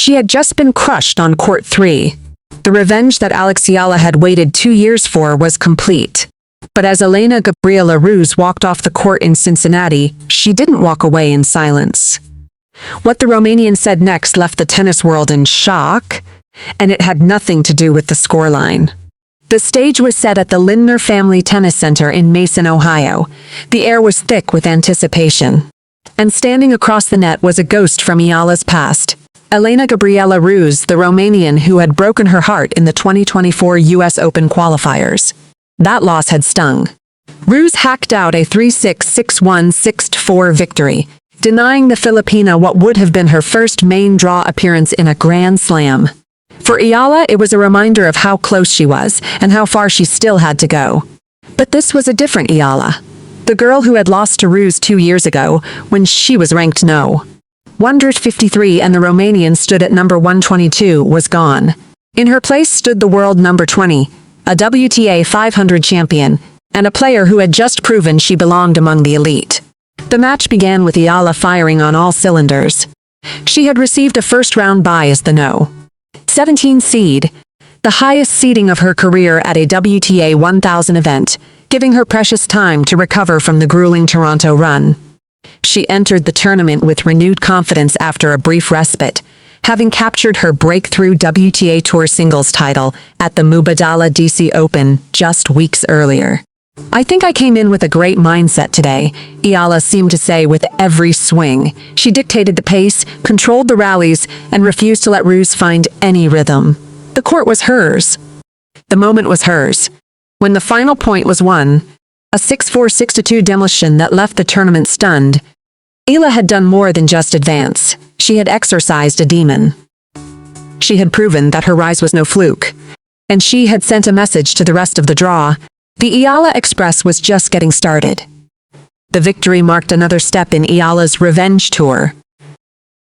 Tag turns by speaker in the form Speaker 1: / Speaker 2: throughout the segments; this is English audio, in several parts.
Speaker 1: She had just been crushed on court 3. The revenge that Alex Eala had waited 2 years for was complete. But as Elena-Gabriela Ruse walked off the court in Cincinnati, she didn't walk away in silence. What the Romanian said next left the tennis world in shock, and it had nothing to do with the scoreline. The stage was set at the Lindner Family Tennis Center in Mason, Ohio. The air was thick with anticipation. And standing across the net was a ghost from Eala's past. Elena-Gabriela Ruse, the Romanian who had broken her heart in the 2024 U.S. Open qualifiers. That loss had stung. Ruse hacked out a 3-6, 6-1, 6-4 victory, denying the Filipina what would have been her first main draw appearance in a Grand Slam. For Eala, it was a reminder of how close she was and how far she still had to go. But this was a different Eala. The girl who had lost to Ruse 2 years ago, when she was ranked no. 153 and the Romanian stood at number 122 was gone. In her place stood the world number 20, a WTA 500 champion, and a player who had just proven she belonged among the elite. The match began with Eala firing on all cylinders. She had received a first-round bye as the no. 17 seed, the highest seeding of her career at a WTA 1000 event, giving her precious time to recover from the grueling Toronto run. She entered the tournament with renewed confidence after a brief respite, having captured her breakthrough WTA Tour singles title at the Mubadala DC Open just weeks earlier. "I think I came in with a great mindset today," Eala seemed to say with every swing. She dictated the pace, controlled the rallies, and refused to let Ruse find any rhythm. The court was hers. The moment was hers. When the final point was won, a 6-4, 6-2 demolition that left the tournament stunned, Eala had done more than just advance. She had exorcised a demon. She had proven that her rise was no fluke. And she had sent a message to the rest of the draw. The Eala Express was just getting started. The victory marked another step in Eala's revenge tour,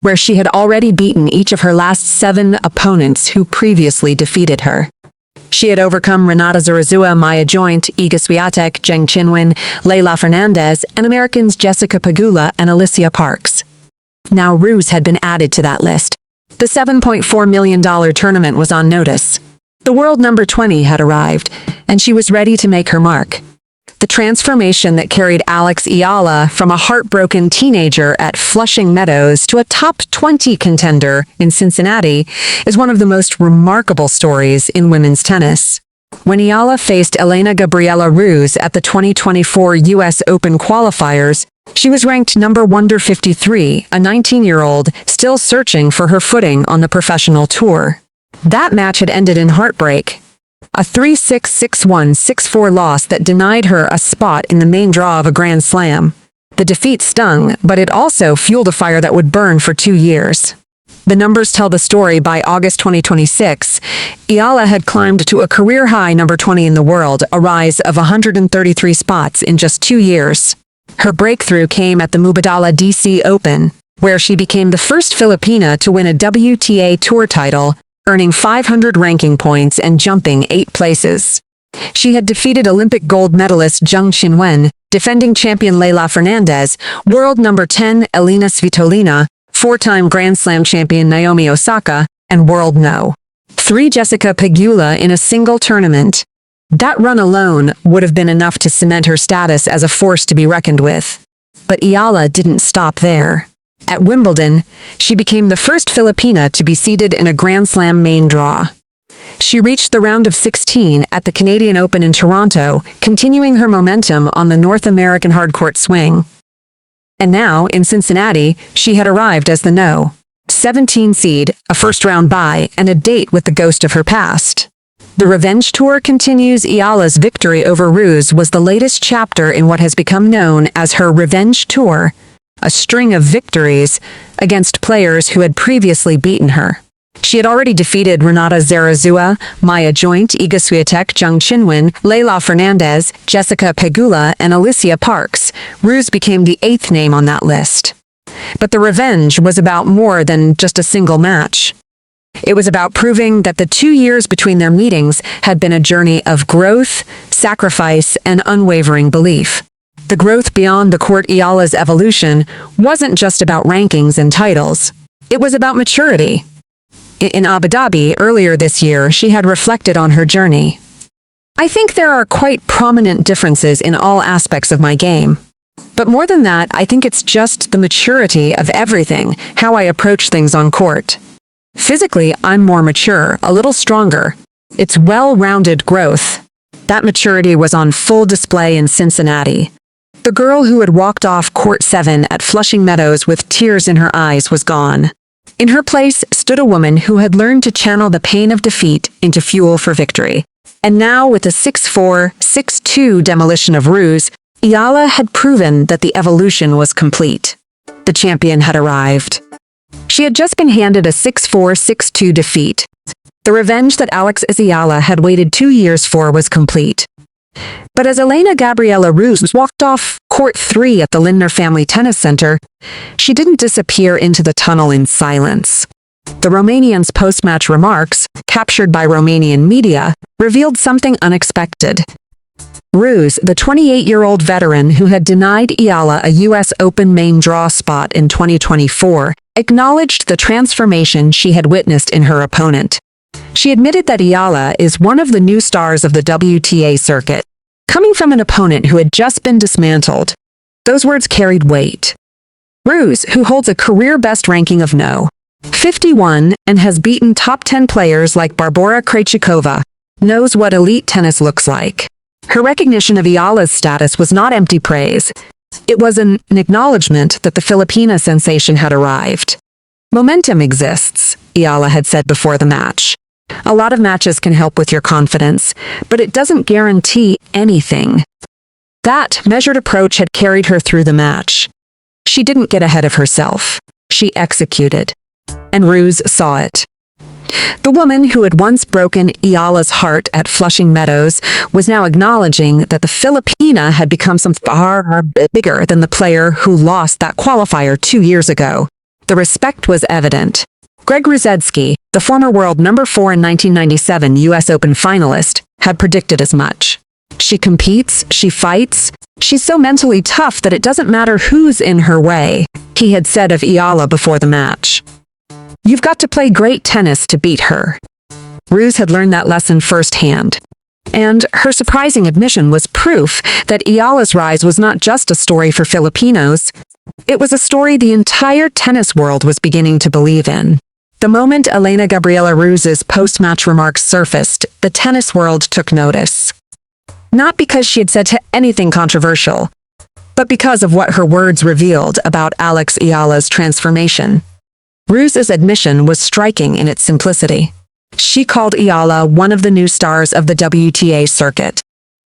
Speaker 1: where she had already beaten each of her last 7 opponents who previously defeated her. She had overcome Renata Zarazua, Maya Joint, Iga Swiatek, Zheng Qinwen, Leila Fernandez, and Americans Jessica Pegula and Alicia Parks. Now Ruse had been added to that list. The $7.4 million tournament was on notice. The world number 20 had arrived, and she was ready to make her mark. The transformation that carried Alex Eala from a heartbroken teenager at Flushing Meadows to a top 20 contender in Cincinnati is one of the most remarkable stories in women's tennis. When Eala faced Elena-Gabriela Ruse at the 2024 U.S. Open qualifiers, she was ranked number 153, a 19-year-old still searching for her footing on the professional tour. That match had ended in heartbreak. A 3-6, 6-1, 6-4 loss that denied her a spot in the main draw of a Grand Slam. The defeat stung, but it also fueled a fire that would burn for 2 years. The numbers tell the story. By August 2026, Eala had climbed to a career-high number 20 in the world, a rise of 133 spots in just 2 years. Her breakthrough came at the Mubadala DC Open, where she became the first Filipina to win a WTA Tour title, earning 500 ranking points and jumping 8 places. She had defeated Olympic gold medalist Zheng Qinwen, defending champion Leila Fernandez, world number 10 Elina Svitolina, 4-time Grand Slam champion Naomi Osaka, and world no. 3 Jessica Pegula in a single tournament. That run alone would have been enough to cement her status as a force to be reckoned with. But Eala didn't stop there. At Wimbledon, she became the first Filipina to be seeded in a Grand Slam main draw. She reached the round of 16 at the Canadian Open in Toronto, continuing her momentum on the North American hardcourt swing. And now, in Cincinnati, she had arrived as the no. 17 seed, a first-round bye, and a date with the ghost of her past. The revenge tour continues. Eala's victory over Ruse was the latest chapter in what has become known as her revenge tour, a string of victories against players who had previously beaten her. She had already defeated Renata Zarazua, Maya Joint, Iga Swiatek, Zheng Qinwen, Leila Fernandez, Jessica Pegula, and Alicia Parks. Ruse became the 8th name on that list. But the revenge was about more than just a single match. It was about proving that the 2 years between their meetings had been a journey of growth, sacrifice, and unwavering belief. The growth beyond the court. Eala's evolution wasn't just about rankings and titles. It was about maturity. In Abu Dhabi earlier this year, she had reflected on her journey. I think there are quite prominent differences in all aspects of my game. But more than that, I think it's just the maturity of everything, how I approach things on court. Physically, I'm more mature, a little stronger. It's well-rounded growth. That maturity was on full display in Cincinnati. The girl who had walked off Court 7 at Flushing Meadows with tears in her eyes was gone. In her place stood a woman who had learned to channel the pain of defeat into fuel for victory. And now, with a 6'4", 6'2" demolition of Ruse, Eala had proven that the evolution was complete. The champion had arrived. She had just been handed a 6'4", 6'2" defeat. The revenge that Alex Eala had waited 2 years for was complete. But as Elena-Gabriela Ruse walked off Court 3 at the Lindner Family Tennis Center, she didn't disappear into the tunnel in silence. The Romanian's post-match remarks, captured by Romanian media, revealed something unexpected. Ruse, the 28-year-old veteran who had denied Eala a U.S. Open main draw spot in 2024, acknowledged the transformation she had witnessed in her opponent. She admitted that Eala is one of the new stars of the WTA circuit, coming from an opponent who had just been dismantled. Those words carried weight. Ruse, who holds a career best ranking of 51 and has beaten top 10 players like Barbora Krejcikova, knows what elite tennis looks like. Her recognition of Eala's status was not empty praise. It was an acknowledgement that the Filipina sensation had arrived. Momentum exists, Eala had said before the match. A lot of matches can help with your confidence, but it doesn't guarantee anything. That measured approach had carried her through the match. She didn't get ahead of herself. She executed. And Ruse saw it. The woman who had once broken Eala's heart at Flushing Meadows was now acknowledging that the Filipina had become something far bigger than the player who lost that qualifier 2 years ago. The respect was evident. Greg Rusedski, the former world number 4 in 1997 U.S. Open finalist, had predicted as much. She competes, she fights, she's so mentally tough that it doesn't matter who's in her way, he had said of Eala before the match. You've got to play great tennis to beat her. Ruse had learned that lesson firsthand. And her surprising admission was proof that Eala's rise was not just a story for Filipinos. It was a story the entire tennis world was beginning to believe in. The moment Elena-Gabriela Ruse's post-match remarks surfaced, the tennis world took notice. Not because she had said anything controversial, but because of what her words revealed about Alex Eala's transformation. Ruse's admission was striking in its simplicity. She called Eala one of the new stars of the WTA circuit.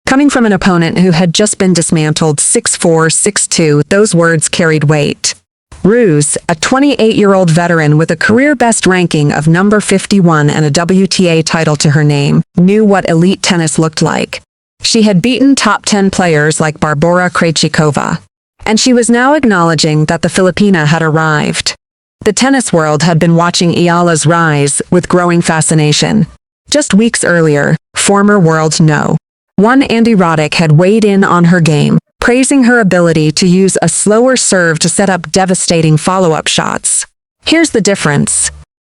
Speaker 1: Coming from an opponent who had just been dismantled 6'4", 6'2", those words carried weight. Ruse, a 28-year-old veteran with a career best ranking of number 51 and a WTA title to her name, knew what elite tennis looked like. She had beaten top 10 players like Barbora Krejcikova. And she was now acknowledging that the Filipina had arrived. The tennis world had been watching Eala's rise with growing fascination. Just weeks earlier, former world No. 1 Andy Roddick had weighed in on her game, praising her ability to use a slower serve to set up devastating follow-up shots. Here's the difference.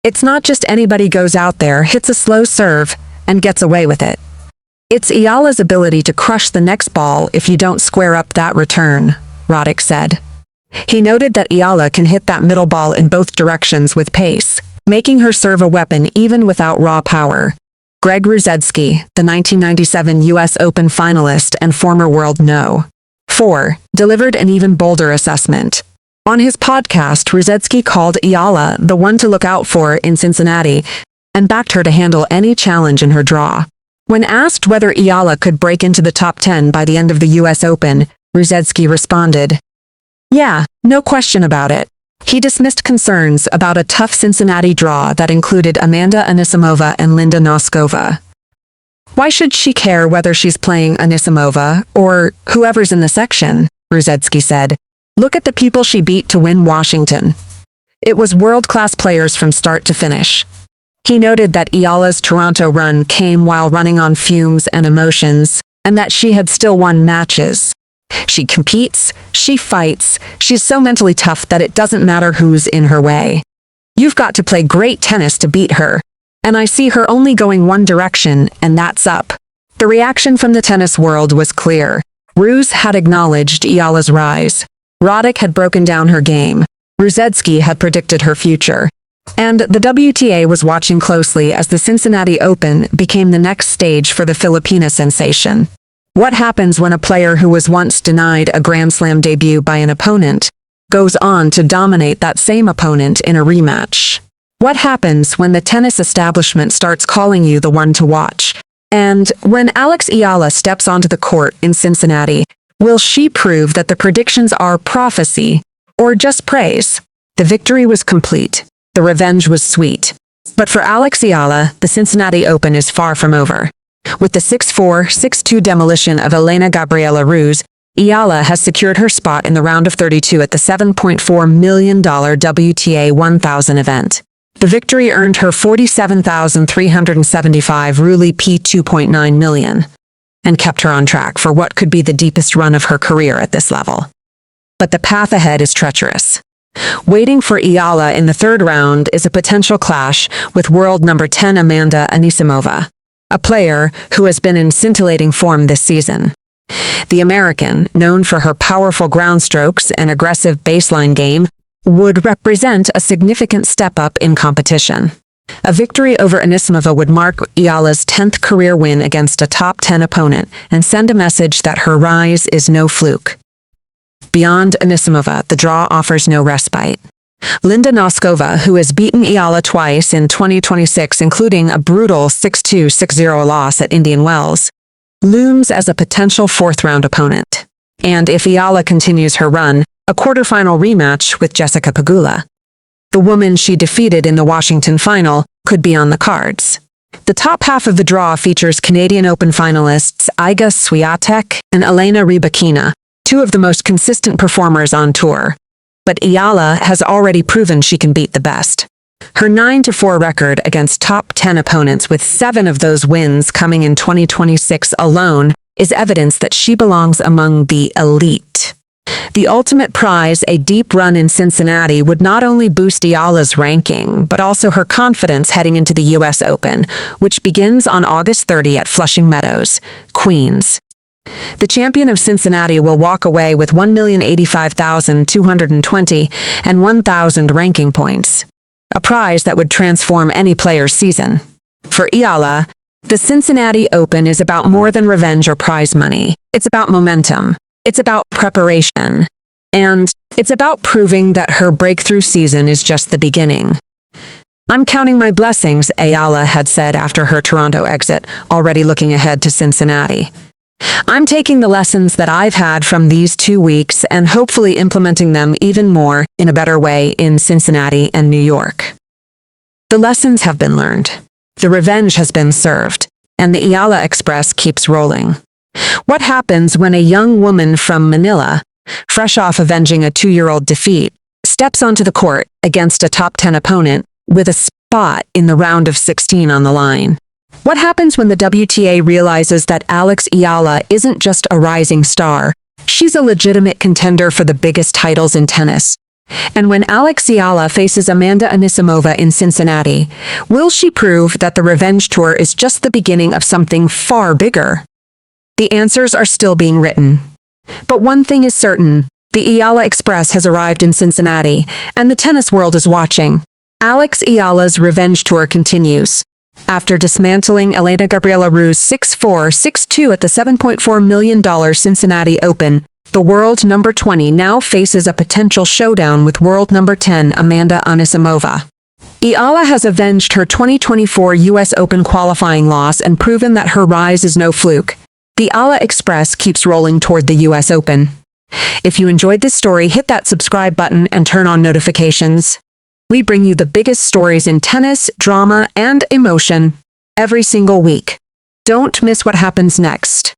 Speaker 1: It's not just anybody goes out there, hits a slow serve, and gets away with it. It's Eala's ability to crush the next ball if you don't square up that return, Roddick said. He noted that Eala can hit that middle ball in both directions with pace, making her serve a weapon even without raw power. Greg Rusedski, the 1997 U.S. Open finalist and former world No. 4, delivered an even bolder assessment. On his podcast, Rusedski called Eala the one to look out for in Cincinnati and backed her to handle any challenge in her draw. When asked whether Eala could break into the top 10 by the end of the U.S. Open, Rusedski responded, "Yeah, no question about it." He dismissed concerns about a tough Cincinnati draw that included Amanda Anisimova and Linda Noskova. Why should she care whether she's playing Anisimova or whoever's in the section, Rusedski said. Look at the people she beat to win Washington. It was world-class players from start to finish. He noted that Eala's Toronto run came while running on fumes and emotions, and that she had still won matches. She competes, she fights, she's so mentally tough that it doesn't matter who's in her way. You've got to play great tennis to beat her. And I see her only going one direction, and that's up. The reaction from the tennis world was clear. Ruse had acknowledged Eala's rise. Roddick had broken down her game. Rusetsky had predicted her future. And the WTA was watching closely as the Cincinnati Open became the next stage for the Filipina sensation. What happens when a player who was once denied a Grand Slam debut by an opponent goes on to dominate that same opponent in a rematch? What happens when the tennis establishment starts calling you the one to watch? And when Alex Eala steps onto the court in Cincinnati, will she prove that the predictions are prophecy or just praise? The victory was complete. The revenge was sweet. But for Alex Eala, the Cincinnati Open is far from over. With the 6-4, 6-2 demolition of Elena-Gabriela Ruse, Eala has secured her spot in the round of 32 at the $7.4 million WTA 1000 event. The victory earned her $47,375 Ruli P 2.9 million and kept her on track for what could be the deepest run of her career at this level. But the path ahead is treacherous. Waiting for Eala in the third round is a potential clash with world number 10 Amanda Anisimova, a player who has been in scintillating form this season. The American, known for her powerful ground strokes and aggressive baseline game, would represent a significant step up in competition. A victory over Anisimova would mark Eala's 10th career win against a top 10 opponent and send a message that her rise is no fluke. Beyond Anisimova, the draw offers no respite. Linda Noskova, who has beaten Eala twice in 2026, including a brutal 6-2, 6-0 loss at Indian Wells, looms as a potential fourth-round opponent. And if Eala continues her run, a quarterfinal rematch with Jessica Pegula, the woman she defeated in the Washington final, could be on the cards. The top half of the draw features Canadian Open finalists Iga Swiatek and Elena Rybakina, two of the most consistent performers on tour. But Eala has already proven she can beat the best. Her 9-4 record against top 10 opponents, with 7 of those wins coming in 2026 alone, is evidence that she belongs among the elite. The ultimate prize, a deep run in Cincinnati, would not only boost Eala's ranking, but also her confidence heading into the U.S. Open, which begins on August 30 at Flushing Meadows, Queens. The champion of Cincinnati will walk away with 1,085,220 and 1,000 ranking points, a prize that would transform any player's season. For Eala, the Cincinnati Open is about more than revenge or prize money. It's about momentum. It's about preparation. And it's about proving that her breakthrough season is just the beginning. "I'm counting my blessings," Eala had said after her Toronto exit, already looking ahead to Cincinnati. "I'm taking the lessons that I've had from these 2 weeks and hopefully implementing them even more in a better way in Cincinnati and New York." The lessons have been learned. The revenge has been served, and the Eala Express keeps rolling. What happens when a young woman from Manila, fresh off avenging a 2-year-old defeat, steps onto the court against a top 10 opponent with a spot in the round of 16 on the line? What happens when the WTA realizes that Alex Eala isn't just a rising star, she's a legitimate contender for the biggest titles in tennis? And when Alex Eala faces Amanda Anisimova in Cincinnati, will she prove that the revenge tour is just the beginning of something far bigger? The answers are still being written. But one thing is certain: the Eala Express has arrived in Cincinnati, and the tennis world is watching. Alex Eala's revenge tour continues. After dismantling Elena-Gabriela Ruse 6-4, 6-2 at the $7.4 million Cincinnati Open, the world number 20 now faces a potential showdown with world number 10 Amanda Anisimova. Eala has avenged her 2024 U.S. Open qualifying loss and proven that her rise is no fluke. The Eala Express keeps rolling toward the U.S. Open. If you enjoyed this story, hit that subscribe button and turn on notifications. We bring you the biggest stories in tennis, drama, and emotion every single week. Don't miss what happens next.